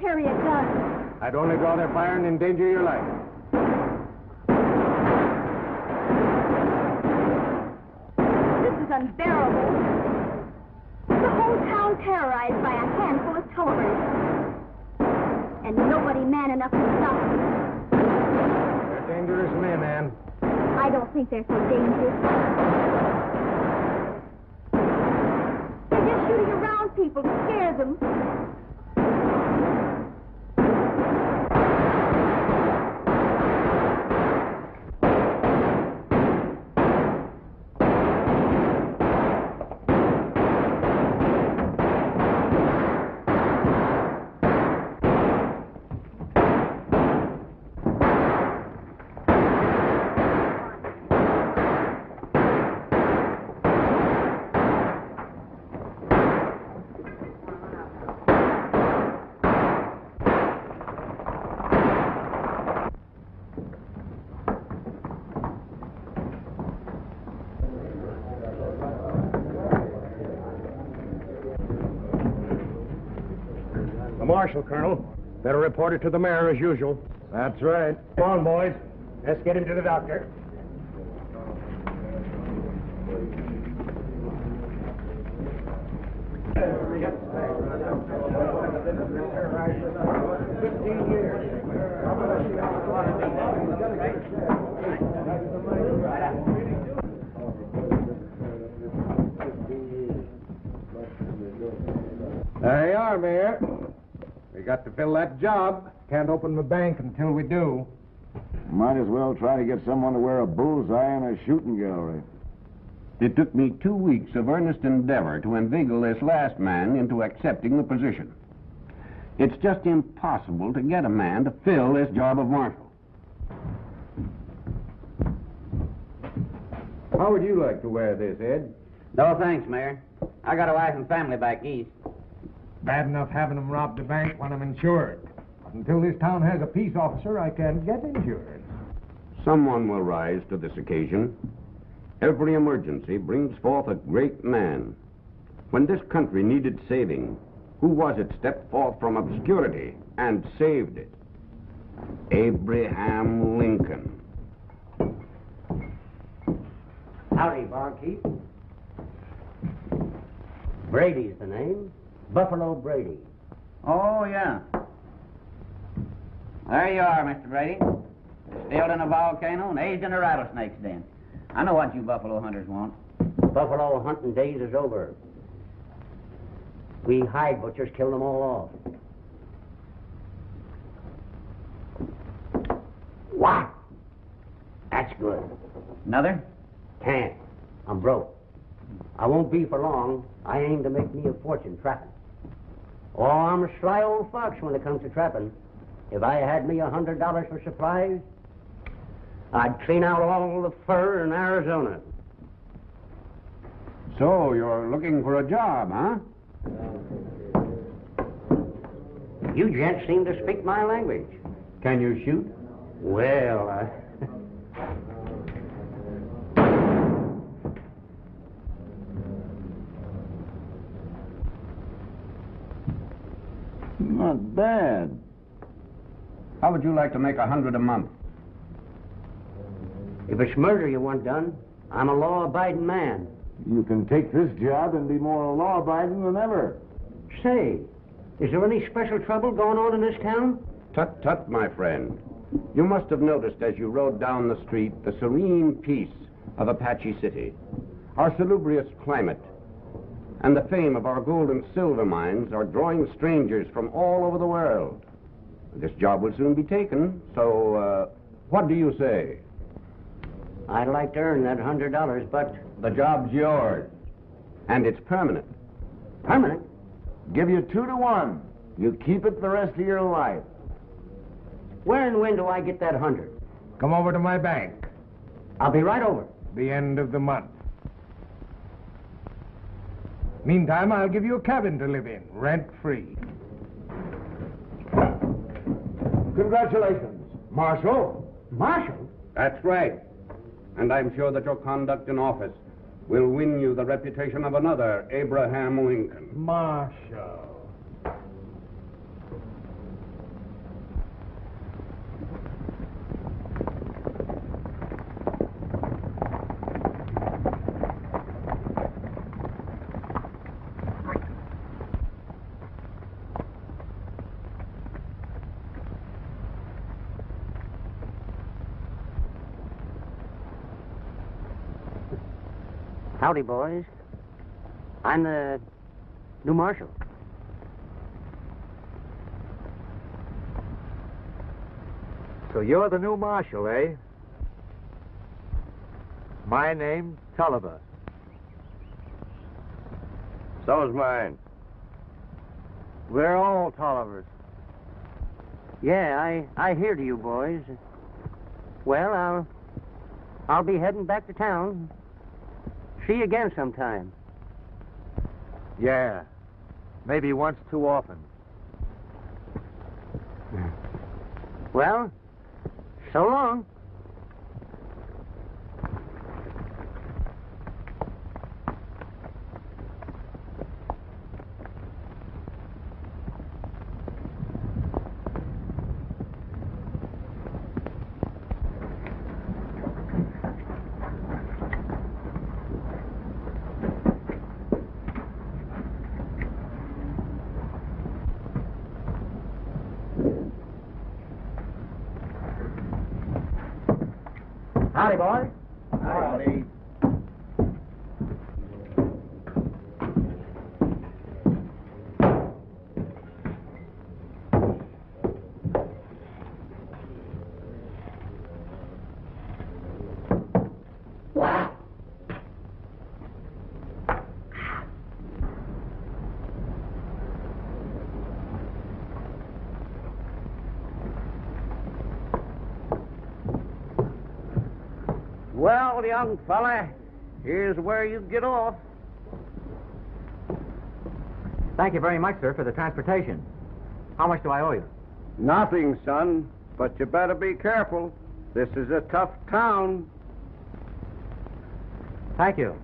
carry a gun. I'd only draw their fire and endanger your life. This is unbearable. The whole town terrorized by a handful of Tollivers. And nobody man enough to stop them. They're dangerous men, Ann. I don't think they're so dangerous. They're just shooting around people to scare them. Marshal, Colonel. Better report it to the mayor as usual. That's right. Come on, boys. Let's get him to the doctor. There you are, Mayor. We got to fill that job. Can't open the bank until we do. Might as well try to get someone to wear a bullseye in a shooting gallery. It took me 2 weeks of earnest endeavor to inveigle this last man into accepting the position. It's just impossible to get a man to fill this job of marshal. How would you like to wear this, Ed? No, thanks, Mayor. I got a wife and family back east. Bad enough having them rob the bank when I'm insured. But until this town has a peace officer, I can't get insured. Someone will rise to this occasion. Every emergency brings forth a great man. When this country needed saving, who was it stepped forth from obscurity and saved it? Abraham Lincoln. Howdy, barkeep. Brady's the name. Buffalo Brady. Oh, yeah. There you are, Mr. Brady. Still in a volcano and aged in a rattlesnake's den. I know what you buffalo hunters want. Buffalo hunting days is over. We hide butchers killed them all off. What? That's good. Another? Can't. I'm broke. I won't be for long. I aim to make me a fortune trapping. Oh, I'm a sly old fox when it comes to trapping. If I had me $100 for supplies, I'd clean out all the fur in Arizona. So, you're looking for a job, huh? You gents seem to speak my language. Can you shoot? Well, Not bad. How would you like to make $100 a month? if it's murder you want done, I'm a law-abiding man. You can take this job and be more law-abiding than ever. Say, is there any special trouble going on in this town? Tut, tut, my friend. You must have noticed as you rode down the street the serene peace of Apache City, our salubrious climate, and the fame of our gold and silver mines are drawing strangers from all over the world. This job will soon be taken, so, what do you say? I'd like to earn that $100, but... The job's yours, and it's permanent. Permanent? Give you 2 to 1. You keep it the rest of your life. Where and when do I get that 100? Come over to my bank. I'll be right over. The end of the month. Meantime, I'll give you a cabin to live in, rent-free. Congratulations, Marshal. Marshal? That's right. And I'm sure that your conduct in office will win you the reputation of another Abraham Lincoln. Marshal. Howdy, boys. I'm the new marshal. So you're the new marshal, eh? My name's Tolliver. So's mine. We're all Tollivers. Yeah, I hear to you, boys. Well, I'll be heading back to town. See you again sometime. Yeah. Maybe once too often. Well, so long. Howdy, boys. Howdy. Well, young fella, here's where you get off. Thank you very much, sir, for the transportation. How much do I owe you? Nothing, son, but you better be careful. This is a tough town. Thank you.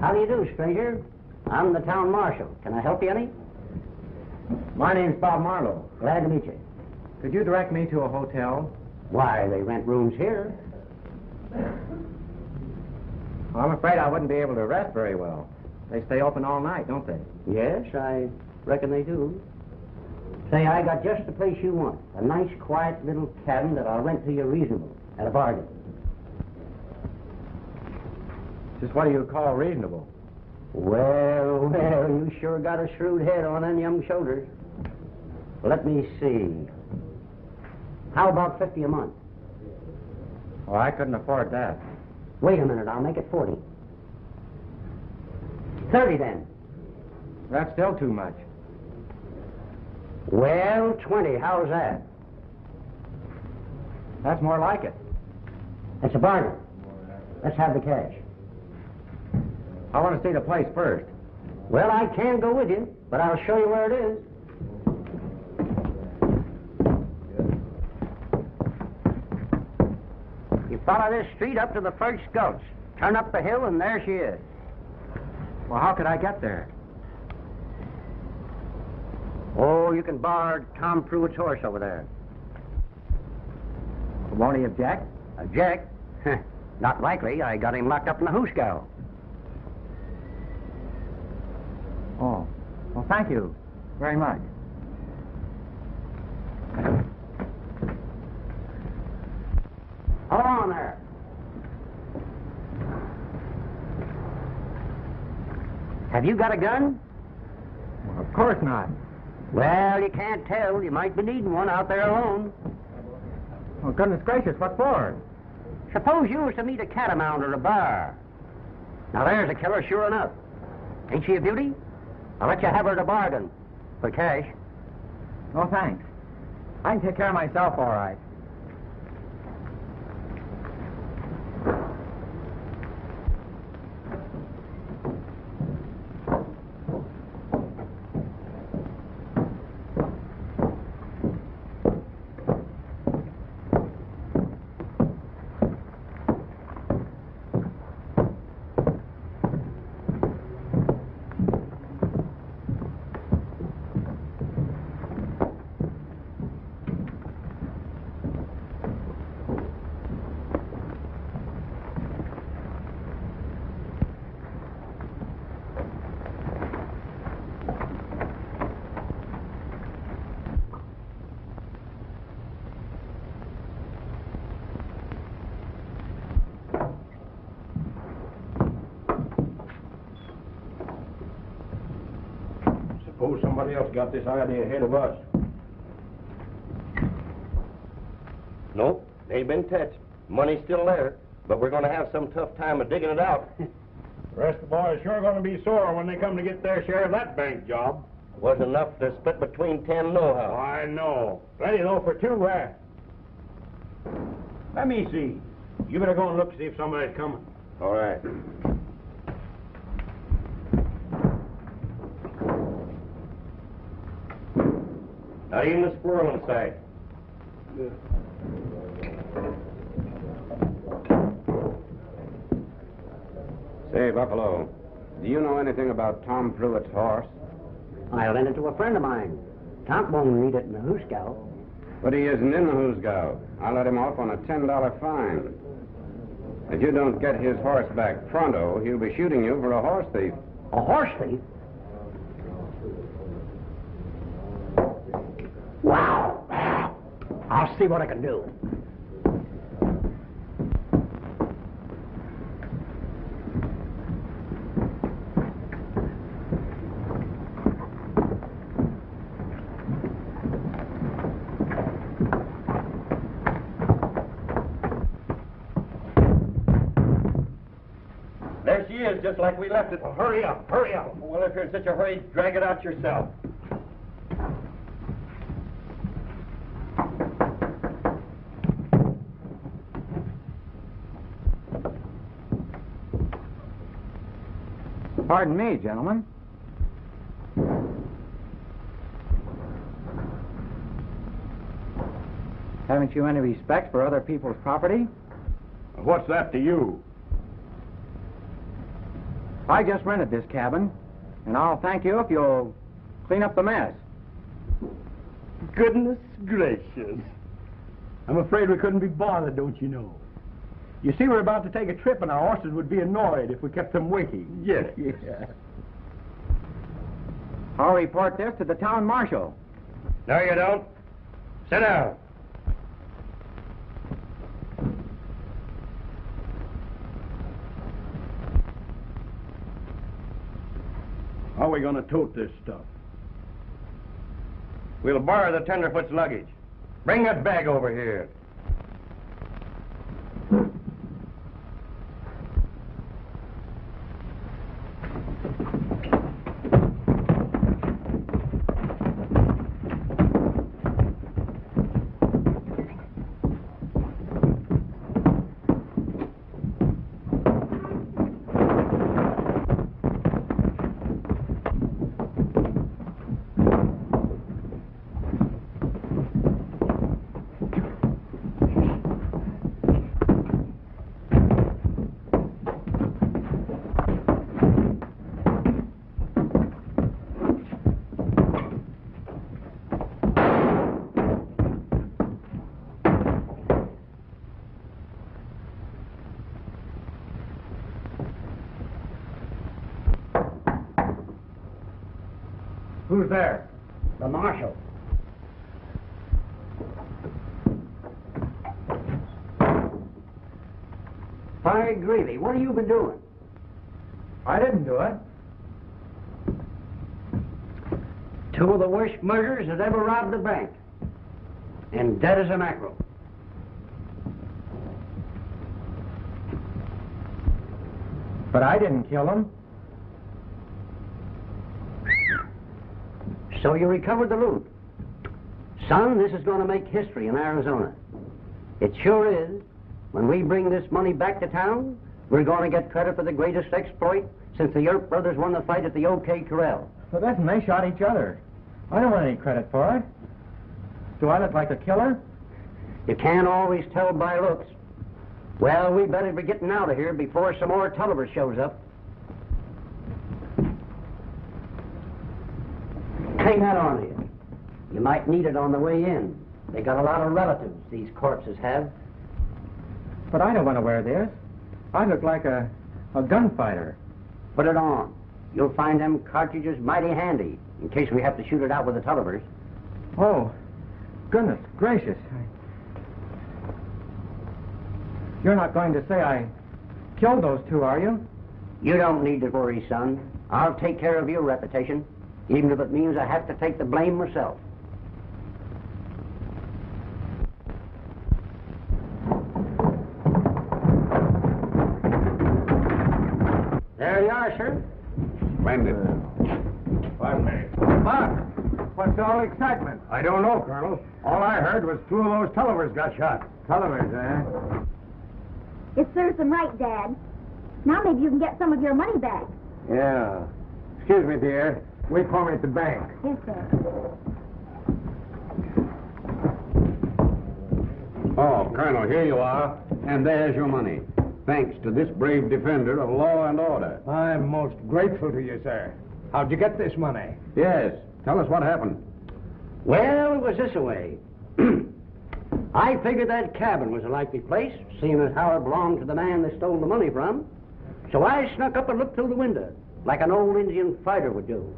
How do you do, stranger? I'm the town marshal. Can I help you any? My name's Bob Marlow. Glad to meet you. Could you direct me to a hotel? Why, they rent rooms here. Well, I'm afraid I wouldn't be able to rest very well. They stay open all night, don't they? Yes, I reckon they do. Say, I got just the place you want. A nice, quiet little cabin that I'll rent to you reasonable, at a bargain. Just what do you call reasonable? Well, you sure got a shrewd head on them young shoulders. Let me see. How about 50 a month? Oh, I couldn't afford that. Wait a minute, I'll make it 40. 30 then. That's still too much. Well, 20, how's that? That's more like it. That's a bargain. Let's have the cash. I want to see the place first. Well, I can go with you, but I'll show you where it is. You follow this street up to the first gulch. Turn up the hill, and there she is. Well, how could I get there? Oh, you can borrow Tom Pruitt's horse over there. Won't he object? Object? Not likely. I got him locked up in the hoosgow. Oh. Well, thank you very much. Hold on there. Have you got a gun? Well, of course not. Well, you can't tell. You might be needing one out there alone. Well, goodness gracious, what for? Suppose you was to meet a catamount or a bar. Now, there's a killer, sure enough. Ain't she a beauty? I'll let you have her at a bargain. For cash. No, thanks. I can take care of myself all right. Suppose somebody else got this idea ahead of us. Nope, they ain't been touched. Money's still there, but we're going to have some tough time of digging it out. The rest of the boys sure going to be sore when they come to get their share of that bank job. Wasn't enough to split between 10 know-how. I know. Plenty though for two, Let me see. You better go and look, see if somebody's coming. All right. Not even a squirrel in sight. Say, Buffalo, do you know anything about Tom Pruitt's horse? I lent it to a friend of mine. Tom won't need it in the hoosgow. But he isn't in the hoosgow. I let him off on a $10 fine. If you don't get his horse back pronto, he'll be shooting you for a horse thief. A horse thief? Wow! I'll see what I can do. There she is, just like we left it. Well, hurry up, hurry up. Well, if you're in such a hurry, drag it out yourself. Pardon me, gentlemen. Haven't you any respect for other people's property? What's that to you? I just rented this cabin, and I'll thank you if you'll clean up the mess. Goodness gracious. I'm afraid we couldn't be bothered, don't you know? You see, we're about to take a trip, and our horses would be annoyed if we kept them waiting. Yes. I'll report this to the town marshal. No, you don't. Sit down. How are we going to tote this stuff? We'll borrow the tenderfoot's luggage. Bring that bag over here. Who's there? The marshal. By gravy, what have you been doing? I didn't do it. Two of the worst murderers that ever robbed a bank. And dead as a mackerel. But I didn't kill him. So you recovered the loot. Son, this is going to make history in Arizona. It sure is. When we bring this money back to town, we're going to get credit for the greatest exploit since the Earp brothers won the fight at the OK Corral. But listen, they shot each other. I don't want any credit for it. Do I look like a killer? You can't always tell by looks. Well, we better be getting out of here before some more Tolliver shows up. Hang that on you. You might need it on the way in. They got a lot of relatives, these corpses have. But I don't want to wear this. I look like a gunfighter. Put it on. You'll find them cartridges mighty handy, in case we have to shoot it out with the Tollivers. Oh, goodness gracious. You're not going to say I killed those two, are you? You don't need to worry, son. I'll take care of your reputation. even if it means I have to take the blame myself. There you are, sir. Splendid. Pardon me. Buck, What's all the excitement? I don't know, Colonel. All I heard was 2 of those Tollivers got shot. Tollivers, eh? It serves them right, Dad. Now maybe you can get some of your money back. Yeah. Excuse me, dear. Wait for me at the bank. Yes, sir. Oh, Colonel, here you are. And there's your money. Thanks to this brave defender of law and order. I'm most grateful to you, sir. How'd you get this money? Yes. Tell us what happened. Well, it was this-a-way. I figured that cabin was a likely place, seeing as how it belonged to the man they stole the money from. So I snuck up and looked through the window, like an old Indian fighter would do,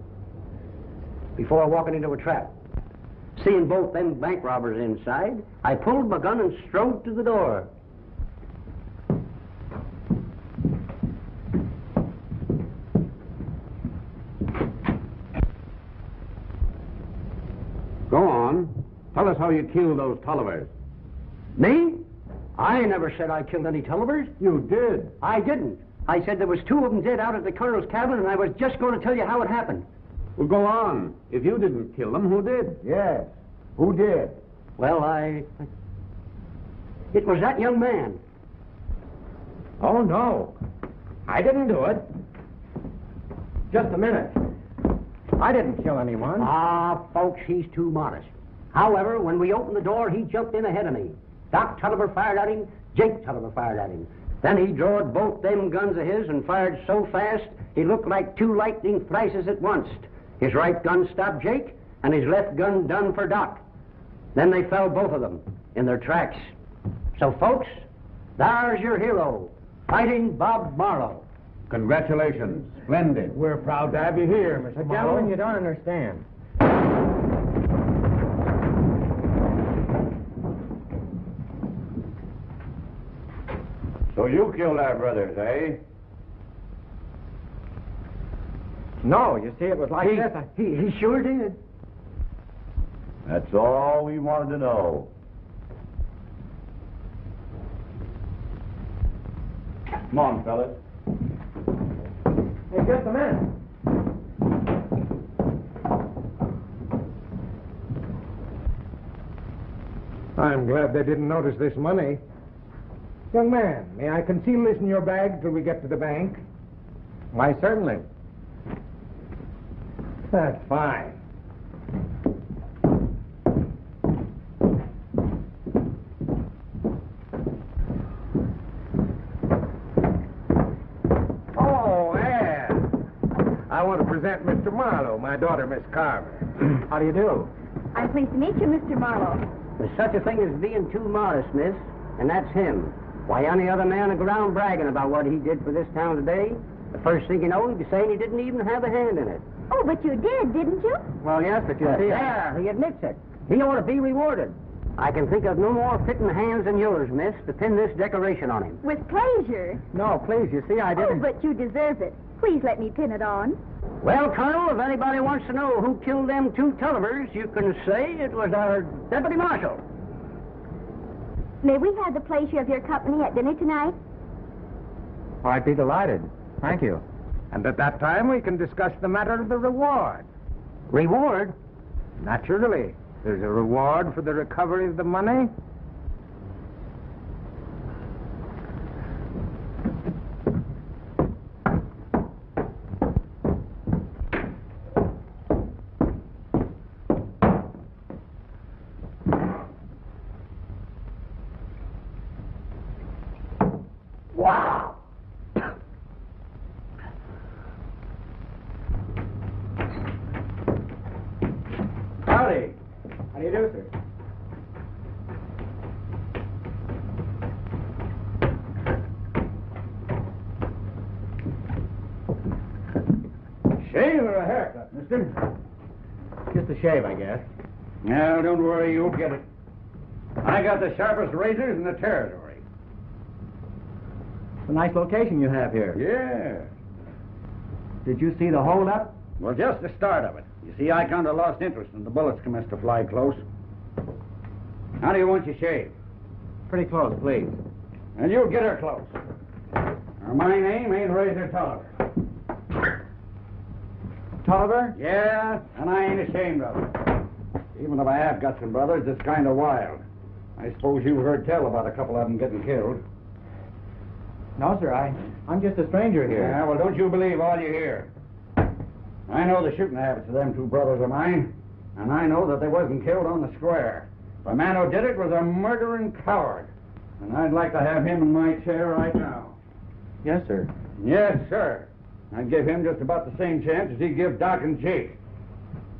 before walking into a trap. Seeing both them bank robbers inside, I pulled my gun and strode to the door. Go on. Tell us how you killed those Tollivers. Me? I never said I killed any Tollivers. You did. I didn't. I said there was 2 of them dead out at the colonel's cabin, and I was just going to tell you how it happened. Well, go on. If you didn't kill them, who did? Yes. Who did? Well, it was that young man. Oh, no. I didn't do it. Just a minute. I didn't kill anyone. Ah, folks, he's too modest. However, when we opened the door, he jumped in ahead of me. Doc Tolliver fired at him. Jake Tolliver fired at him. Then he drawed both them guns of his and fired so fast, he looked like 2 lightning flashes at once. His right gun stopped Jake, and his left gun done for Doc. Then they fell, both of them, in their tracks. So, folks, there's your hero, Fighting Bob Marlow. Congratulations. Splendid. We're proud to have you here, Mr. Marlow. Gentlemen, you don't understand. So you killed our brothers, eh? No, you see, it was like this. He sure did. That's all we wanted to know. Come on, fellas. Hey, just a minute. I'm glad they didn't notice this money. Young man, may I conceal this in your bag till we get to the bank? Why, certainly. That's fine. Oh, Anne. I want to present Mr. Marlow, my daughter, Miss Carver. How do you do? I'm pleased to meet you, Mr. Marlow. There's such a thing as being too modest, miss, and that's him. Why, any other man would go around bragging about what he did for this town today. The first thing you know, he'd be saying he didn't even have a hand in it. Oh, but you did, didn't you? Well, yes, but you see... There, he admits it. He ought to be rewarded. I can think of no more fitting hands than yours, miss, to pin this decoration on him. With pleasure. No, please, you see, I Oh, didn't... but you deserve it. Please let me pin it on. Well, Colonel, if anybody wants to know who killed them 2 Tollivers, you can say it was our deputy marshal. May we have the pleasure of your company at dinner tonight? Oh, I'd be delighted. Thank you. And at that time, we can discuss the matter of the reward. Reward? Naturally. There's a reward for the recovery of the money. Wow! Howdy. How do you do, sir? Shave or a haircut, mister? Just a shave, I guess. No, don't worry, you'll get it. I got the sharpest razors in the territory. It's a nice location you have here. Yeah. Did you see the holdup? Well, just the start of it. You see, I kind of lost interest and the bullets commenced to fly close. How do you want your shave? Pretty close, please. And you'll get her close. Now, my name ain't Razor Tolliver. Tolliver? Yeah, and I ain't ashamed of it. Even if I have got some brothers, it's kind of wild. I suppose you've heard tell about a couple of them getting killed. No, sir, I'm just a stranger here. Yeah, well, don't you believe all you hear. I know the shooting habits of them two brothers of mine, and I know that they wasn't killed on the square. The man who did it was a murdering coward, and I'd like to have him in my chair right now. Yes, sir. Yes, sir. I'd give him just about the same chance as he'd give Doc and Jake.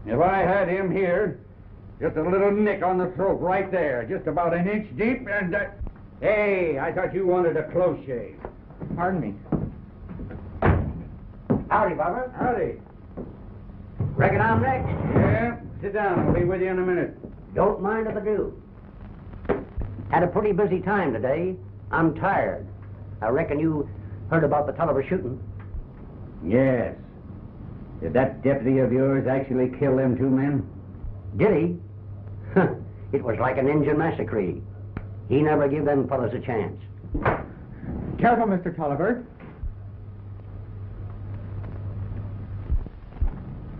If I had him here, just a little nick on the throat right there, just about an inch deep, and... Hey, I thought you wanted a close shave. Pardon me. Howdy, Barbara. Howdy. Reckon I'm next. Yeah, sit down. I'll be with you in a minute. Don't mind if I do. Had a pretty busy time today. I'm tired. I reckon you heard about the Tolliver shooting. Yes. Did that deputy of yours actually kill them two men? Did he? It was like an Indian massacre. He never gave them fellas a chance. Careful, Mr. Tolliver.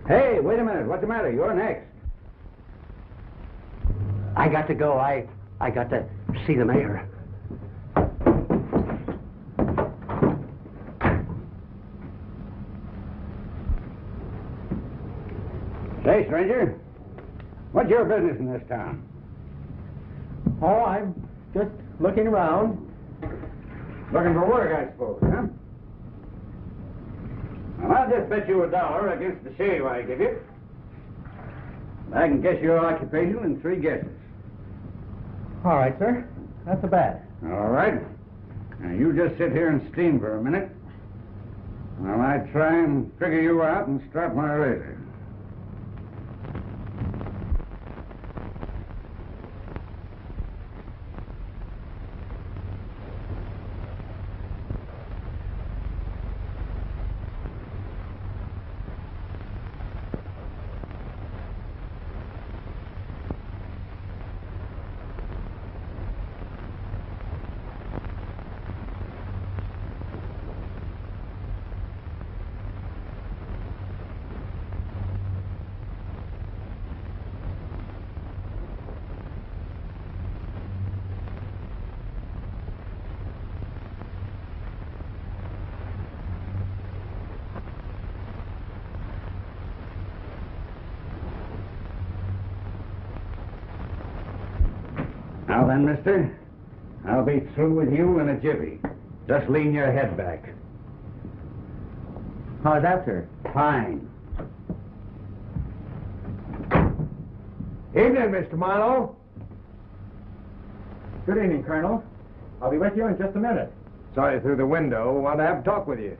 Hey, wait a minute. What's the matter? You're next. I got to go. I got to see the mayor. Say, stranger, what's your business in this town? Oh, I'm just looking around. Looking for work, I suppose, huh? Well, I'll just bet you $1 against the shave I give you. I can guess your occupation in 3 guesses. All right, sir. That's a bet. All right. Now, you just sit here and steam for a minute while I try and figure you out and strap my razor. Now then, mister, I'll be through with you in a jiffy. Just lean your head back. How's that, sir? Fine. Evening, Mr. Marlow. Good evening, Colonel. I'll be with you in just a minute. Saw you through the window. Want to have a talk with you.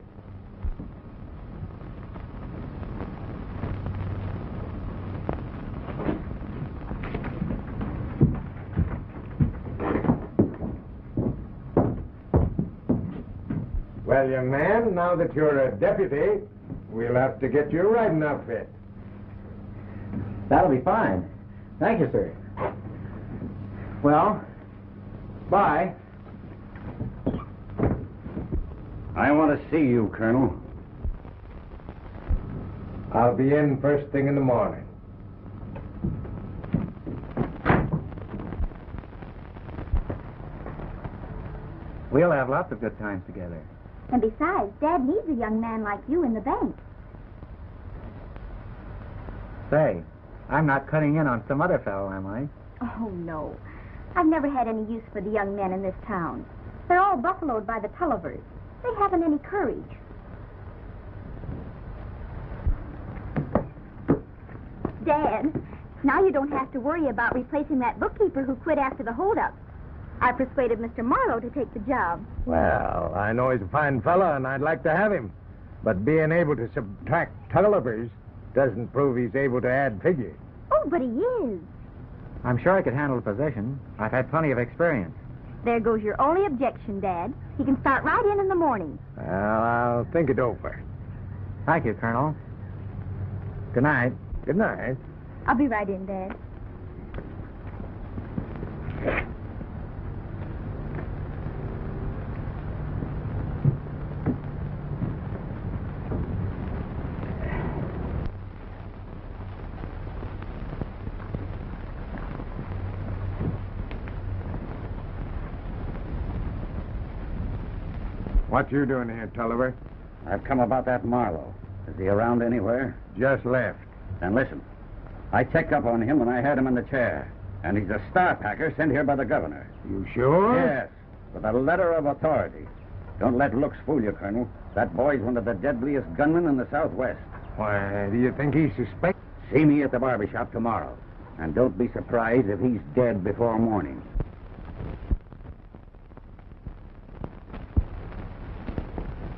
Well, young man, now that you're a deputy, we'll have to get you a riding outfit. That'll be fine. Thank you, sir. Well, bye. I want to see you, Colonel. I'll be in first thing in the morning. We'll have lots of good times together. And besides, Dad needs a young man like you in the bank. Say, I'm not cutting in on some other fellow, am I? Oh, no. I've never had any use for the young men in this town. They're all buffaloed by the Tollivers. They haven't any courage. Dad, now you don't have to worry about replacing that bookkeeper who quit after the holdup. I persuaded Mr. Marlow to take the job. Well, I know he's a fine fellow, and I'd like to have him. But being able to subtract Tollivers doesn't prove he's able to add figures. Oh, but he is. I'm sure I could handle the position. I've had plenty of experience. There goes your only objection, Dad. He can start right in the morning. Well, I'll think it over. Thank you, Colonel. Good night. Good night. I'll be right in, Dad. What you doing here, Tolliver? I've come about that Marlow. Is he around anywhere? Just left. Then listen. I checked up on him when I had him in the chair. And he's a star packer sent here by the governor. You sure? Yes, with a letter of authority. Don't let looks fool you, Colonel. That boy's one of the deadliest gunmen in the Southwest. Why, do you think he's suspect? See me at the barber shop tomorrow. And don't be surprised if he's dead before morning.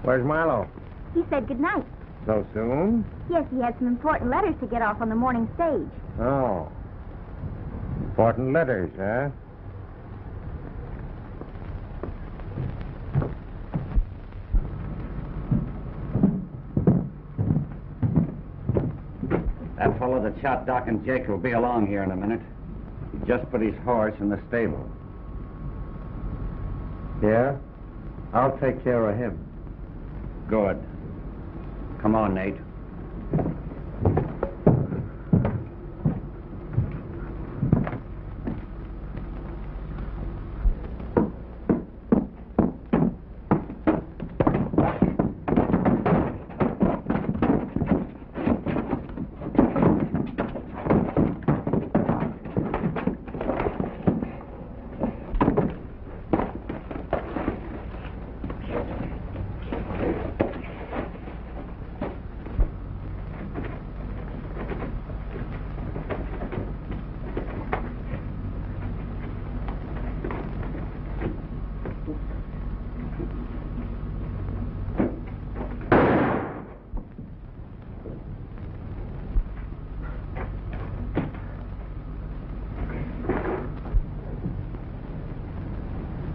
Where's Marlow? He said good night. So soon? Yes, he had some important letters to get off on the morning stage. Oh. Important letters, huh? That fellow that shot Doc and Jake will be along here in a minute. He just put his horse in the stable. Yeah? I'll take care of him. Good. Come on, Nate.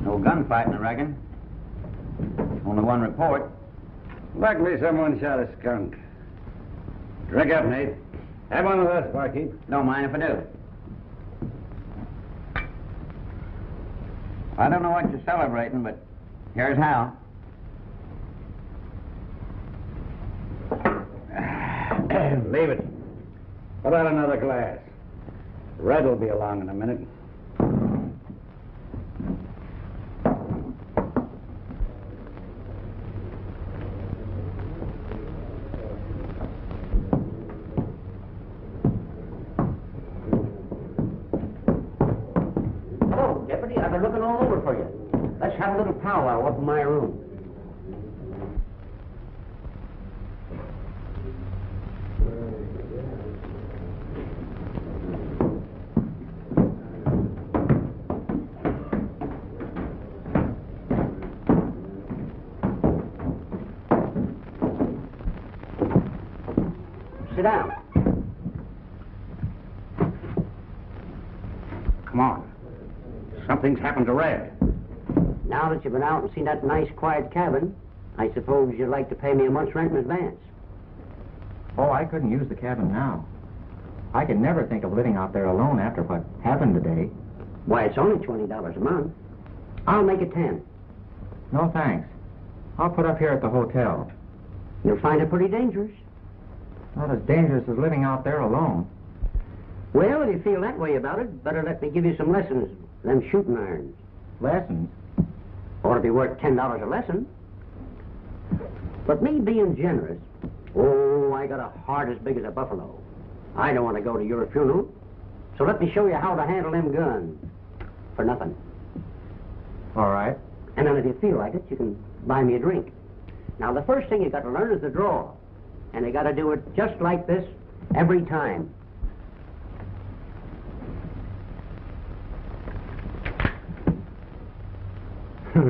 No gunfighting, I reckon. Only one report. Luckily, someone shot a skunk. Drink up, Nate. Have one of us, barkeep. Don't mind if I do. I don't know what you're celebrating, but here's how. Leave it. Put out another glass. Red will be along in a minute. Hello, Deputy. I've been looking all over for you. Let's have a little powwow up in my room. Sit down. Come on. Something's happened to Red. Now that you've been out and seen that nice, quiet cabin, I suppose you'd like to pay me a month's rent in advance. Oh, I couldn't use the cabin now. I could never think of living out there alone after what happened today. Why, it's only $20 a month. I'll make it 10. No, thanks. I'll put up here at the hotel. You'll find it pretty dangerous. Not as dangerous as living out there alone. Well, if you feel that way about it, better let me give you some lessons, them shooting irons. Lessons? Ought to be worth $10 a lesson. But me being generous, oh, I got a heart as big as a buffalo. I don't want to go to your funeral, so let me show you how to handle them guns. For nothing. All right. And then if you feel like it, you can buy me a drink. Now, the first thing you got to learn is the draw. And you got to do it just like this every time. We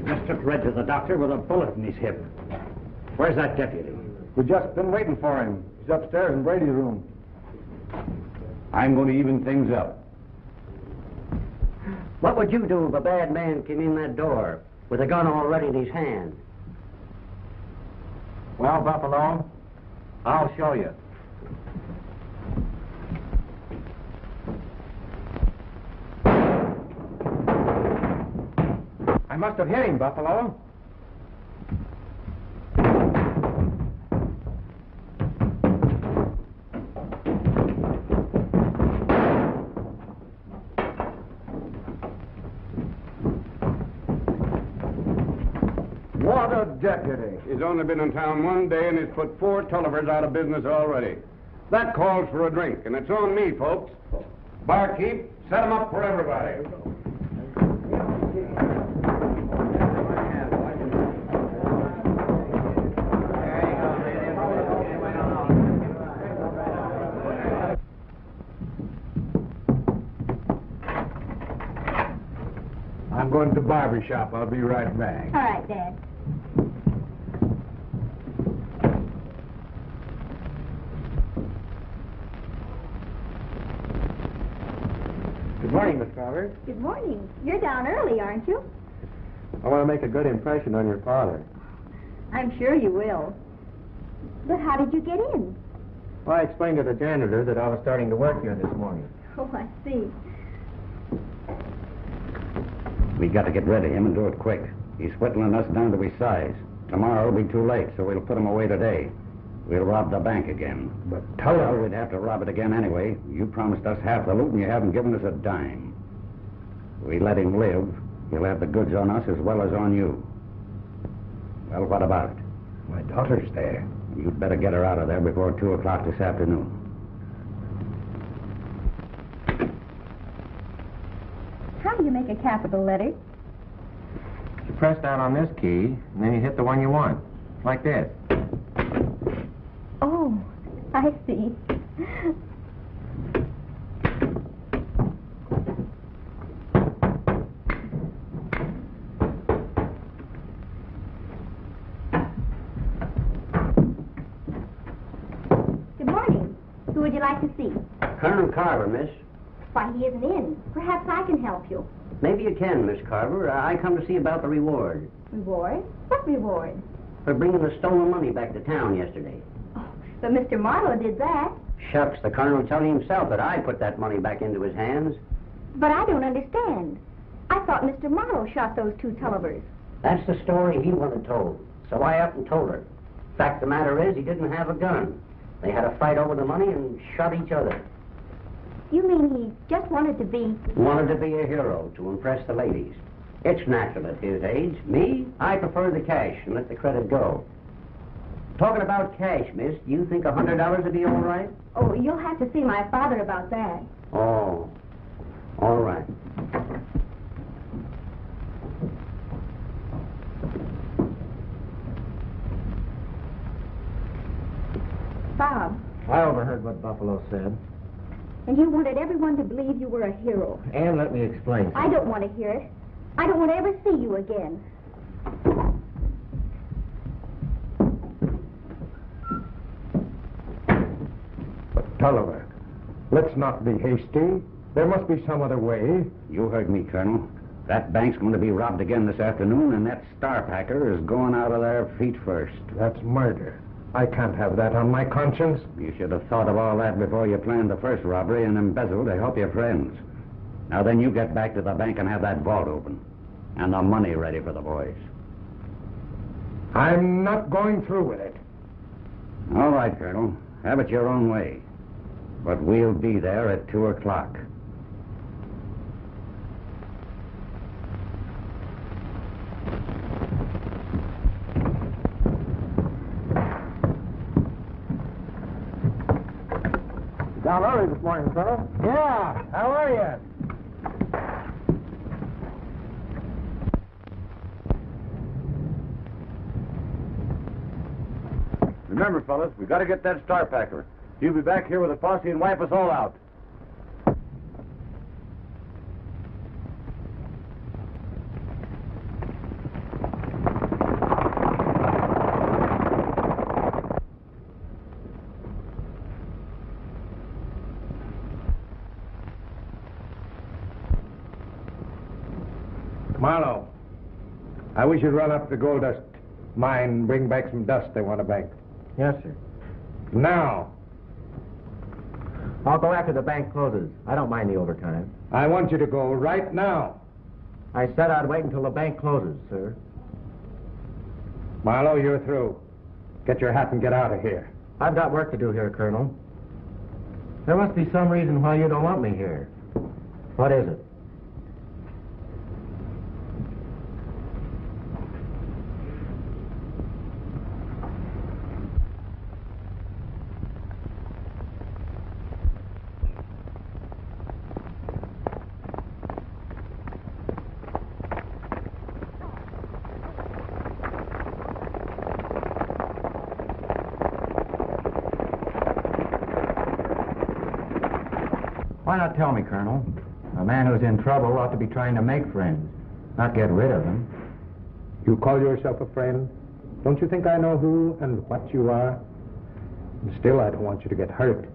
just took Red to the doctor with a bullet in his hip. Where's that deputy? We've just been waiting for him. He's upstairs in Brady's room. I'm going to even things up. What would you do if a bad man came in that door with a gun already in his hand? Well, Buffalo, I'll show you. I must have hit him, Buffalo. What a deputy. He's only been in town one day and he's put 4 Tollivers out of business already. That calls for a drink, and it's on me, folks. Barkeep, set 'em up for everybody. I'm going to the barber shop. I'll be right back. All right, Dad. Good morning, Miss Carver. Good morning. You're down early, aren't you? I want to make a good impression on your father. I'm sure you will. But how did you get in? Well, I explained to the janitor that I was starting to work here this morning. Oh, I see. We got to get rid of him and do it quick. He's whittling us down to his size. Tomorrow will be too late, so we'll put him away today. We'll rob the bank again. But Well, Tolliver... we'd have to rob it again anyway. You promised us half the loot and you haven't given us a dime. We let him live. He'll have the goods on us as well as on you. Well, what about it? My daughter's there. You'd better get her out of there before 2 o'clock this afternoon. How do you make a capital letter? You press down on this key, and then you hit the one you want. Like this. Oh, I see. Good morning. Who would you like to see? Colonel Carver, miss. Why, he isn't in. Perhaps I can help you. Maybe you can, Miss Carver. I come to see about the reward Reward? What reward? for bringing the stolen money back to town yesterday. Oh, but Mr. Marlow did that. Shucks, the colonel tell himself that I put that money back into his hands. But I don't understand. I thought Mr. Marlow shot those 2 Tollivers. That's the story he wanted told. So I up and told her. Fact the matter is, he didn't have a gun. They had a fight over the money and shot each other. You mean he just wanted to be... Wanted to be a hero to impress the ladies. It's natural at his age. Me, I prefer the cash and let the credit go. Talking about cash, miss, do you think $100 would be all right? Oh, you'll have to see my father about that. Oh, all right. Bob, I overheard what Buffalo said. and you wanted everyone to believe you were a hero. And let me explain. I don't want to hear it. I don't want to ever see you again. But Tolliver, let's not be hasty. There must be some other way. You heard me, Colonel. That bank's going to be robbed again this afternoon, and that star packer is going out of there feet first. That's murder. I can't have that on my conscience. You should have thought of all that before you planned the first robbery and embezzled to help your friends. Now then, you get back to the bank and have that vault open. And the money ready for the boys. I'm not going through with it. All right, Colonel. Have it your own way. But we'll be there at 2 o'clock. Down early this morning, Colonel. Yeah, how are you? Remember, fellas, we got to get that star packer. He'll be back here with a posse and wipe us all out. Marlow, I wish you'd run up to the gold dust mine and bring back some dust they want to bank. Yes, sir. Now, I'll go after the bank closes. I don't mind the overtime. I want you to go right now. I said I'd wait until the bank closes, sir. Marlow, you're through. Get your hat and get out of here. I've got work to do here, Colonel. There must be some reason why you don't want me here. What is it? Why not tell me, Colonel? A man who's in trouble ought to be trying to make friends, not get rid of them. You call yourself a friend? Don't you think I know who and what you are? And still, I don't want you to get hurt.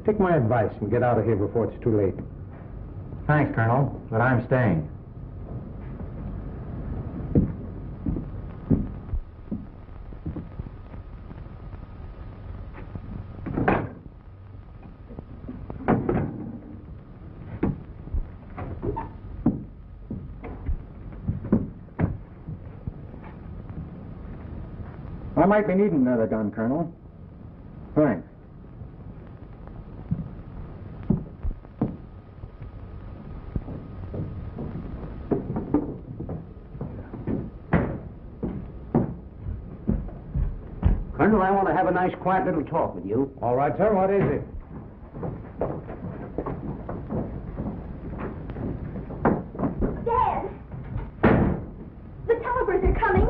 Take my advice and get out of here before it's too late. Thanks, Colonel, but I'm staying. I might be needing another gun, Colonel. Thanks. Colonel, I want to have a nice, quiet little talk with you. All right, sir. What is it? Dad! The Tollivers are coming!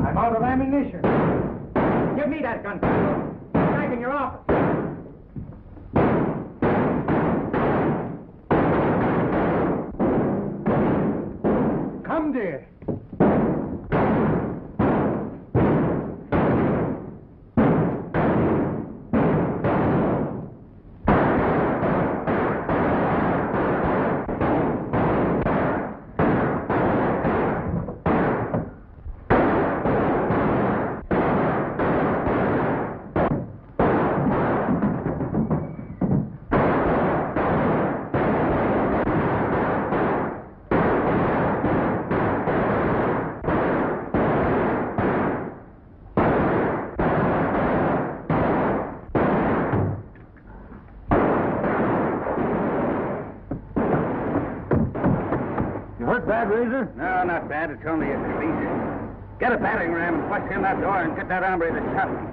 I'm out of ammunition. Give me that gun, Colonel. It's back in your office. Come, dear. Hurt bad, Razor? No, not bad. It's only a crease. Get a battering ram and bust in that door and get that hombre that shot me.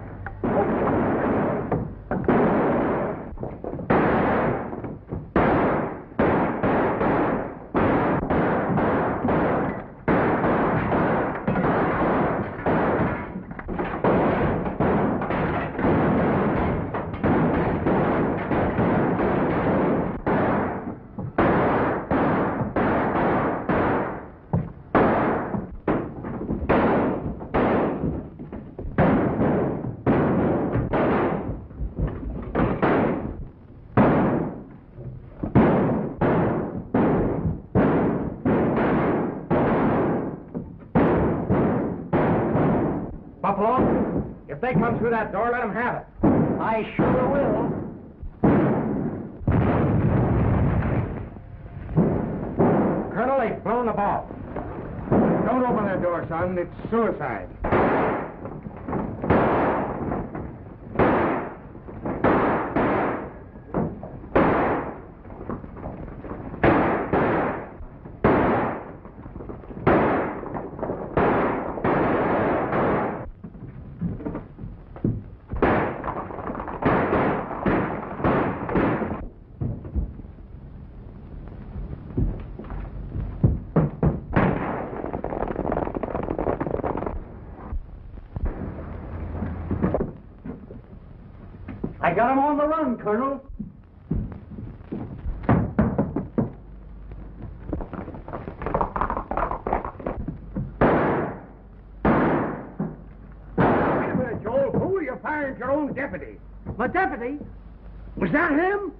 Buffalo, if they come through that door, let them have it. I sure will. Colonel, they've blown the ball. Don't open that door, son. It's suicide. I got him on the run, Colonel. Wait a minute, Joel. Who are you firing at your own deputy? My deputy? Was that him?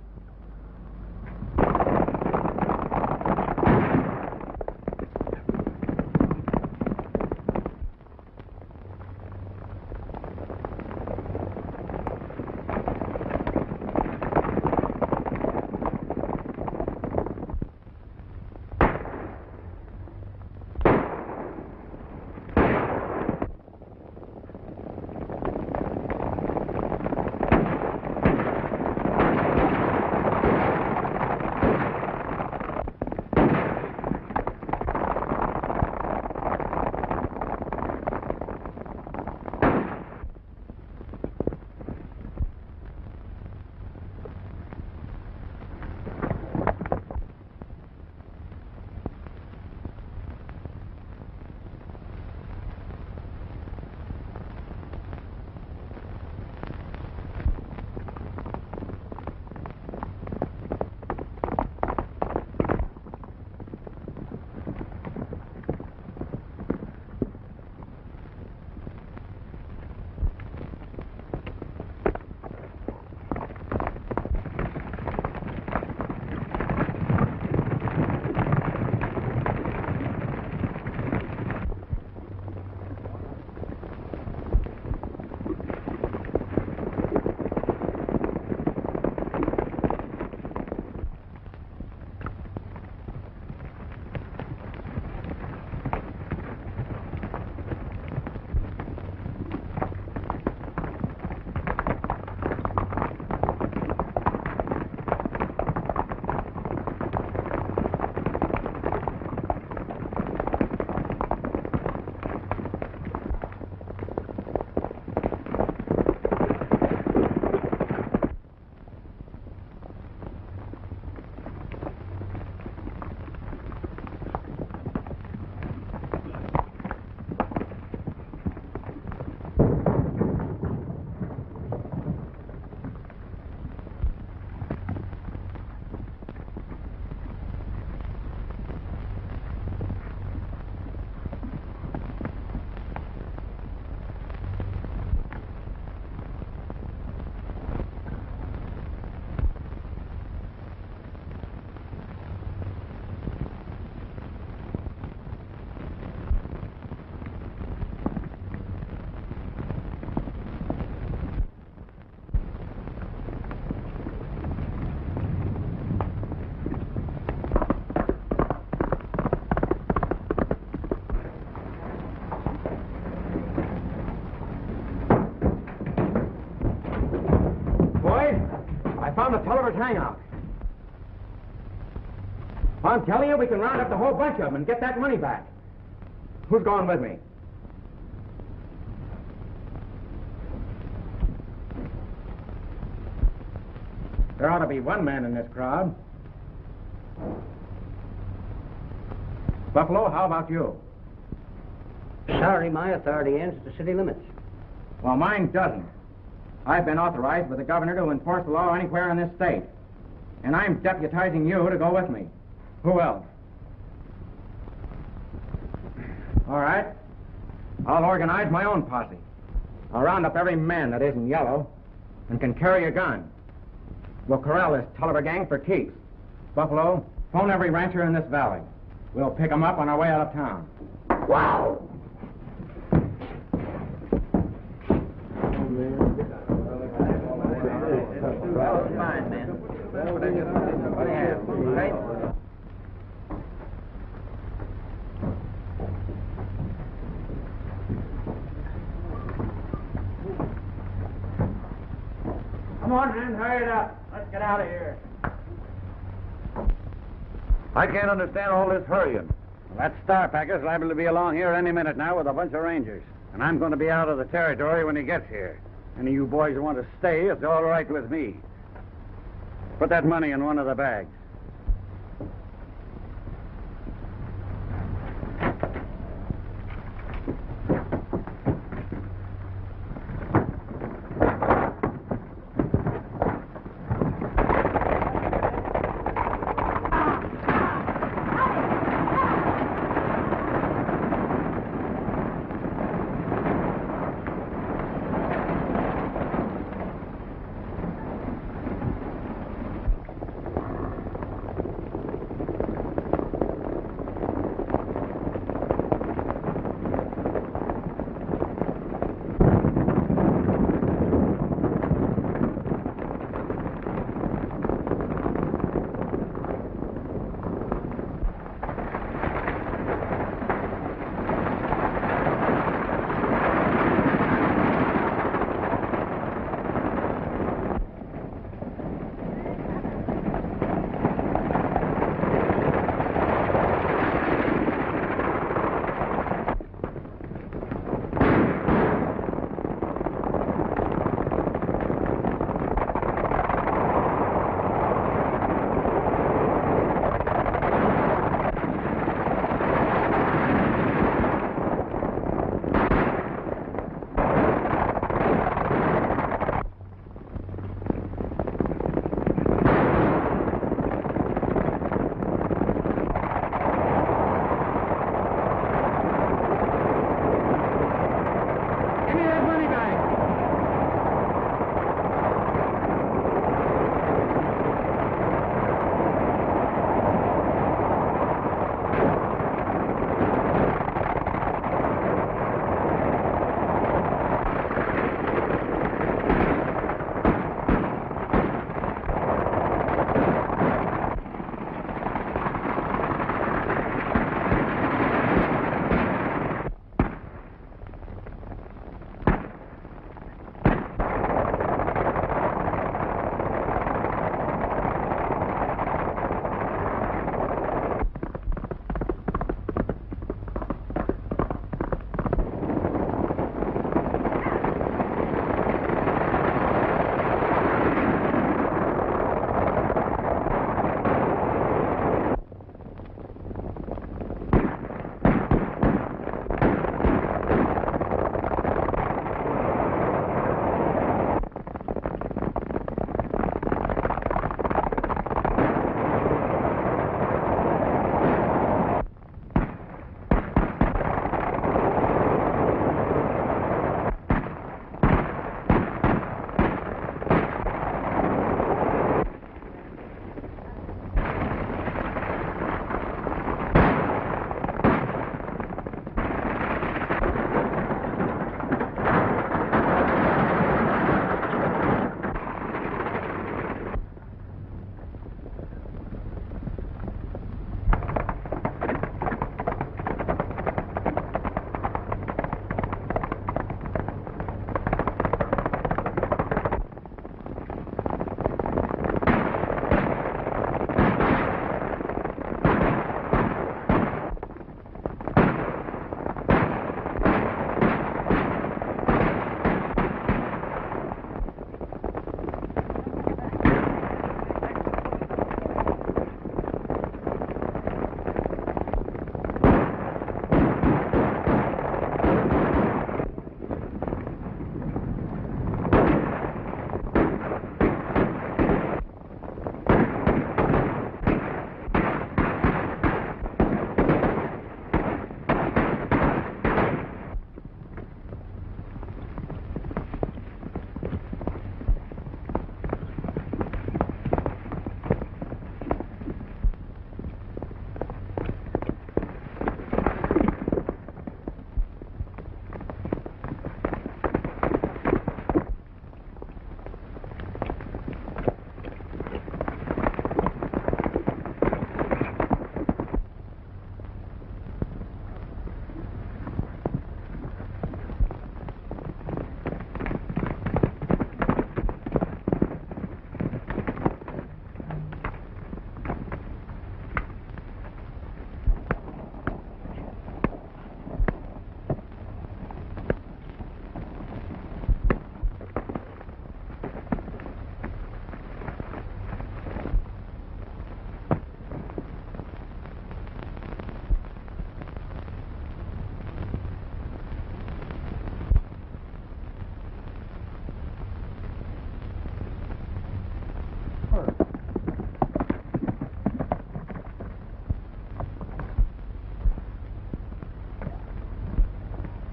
found the Tolliver's hangout. I'm telling you, we can round up the whole bunch of them and get that money back. Who's going with me? There ought to be one man in this crowd. Buffalo, how about you? Sorry, my authority ends at the city limits. Well, mine doesn't. I've been authorized by the governor to enforce the law anywhere in this state. And I'm deputizing you to go with me. Who else? All right. I'll organize my own posse. I'll round up every man that isn't yellow and can carry a gun. We'll corral this Tolliver gang for keeps. Buffalo, phone every rancher in this valley. We'll pick them up on our way out of town. Wow! Come on, man, hurry it up. Let's get out of here. I can't understand all this hurrying. Well, that Star Packer's liable to be along here any minute now with a bunch of Rangers. And I'm going to be out of the territory when he gets here. Any of you boys who want to stay, it's all right with me. Put that money in one of the bags.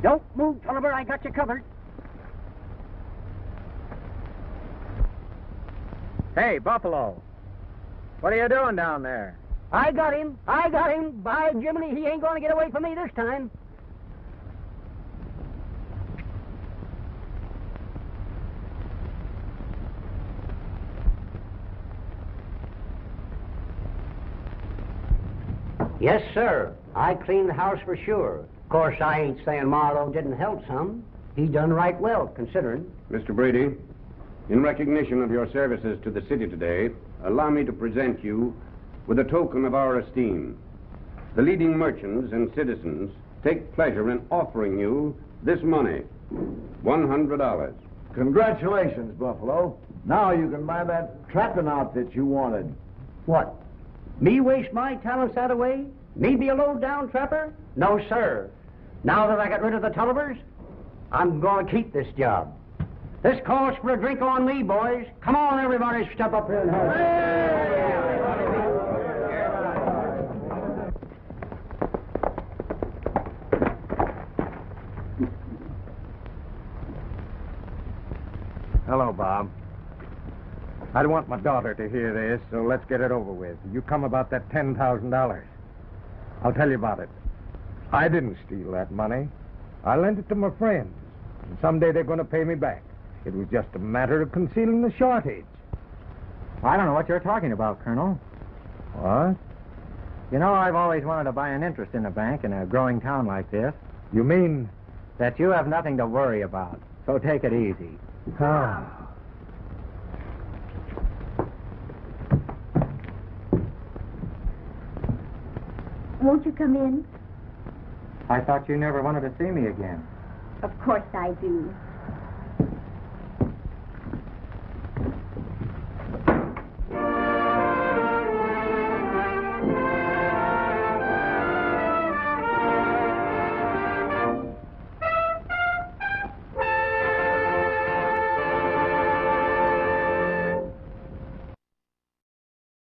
Don't move, Tolliver. I got you covered. Hey, Buffalo. What are you doing down there? I got him. I got him. By Jiminy, he ain't going to get away from me this time. Yes, sir. I cleaned the house for sure. Of course, I ain't saying Marlow didn't help some. He done right well, considering. Mr. Brady, in recognition of your services to the city today, allow me to present you with a token of our esteem. The leading merchants and citizens take pleasure in offering you this money, $100. Congratulations, Buffalo. Now you can buy that trapping outfit you wanted. What? Me waste my talents that way? Me be a low-down trapper? No, sir. Now that I got rid of the Tollivers, I'm going to keep this job. This calls for a drink on me, boys. Come on, everybody, step up here and help. Hello, Bob. I don't want my daughter to hear this, so let's get it over with. You come about that $10,000. I'll tell you about it. I didn't steal that money. I lent it to my friends. And someday they're going to pay me back. It was just a matter of concealing the shortage. I don't know what you're talking about, Colonel. What? You know, I've always wanted to buy an interest in a bank in a growing town like this. You mean? That you have nothing to worry about. So take it easy. Ah. Won't you come in? I thought you never wanted to see me again. Of course I do.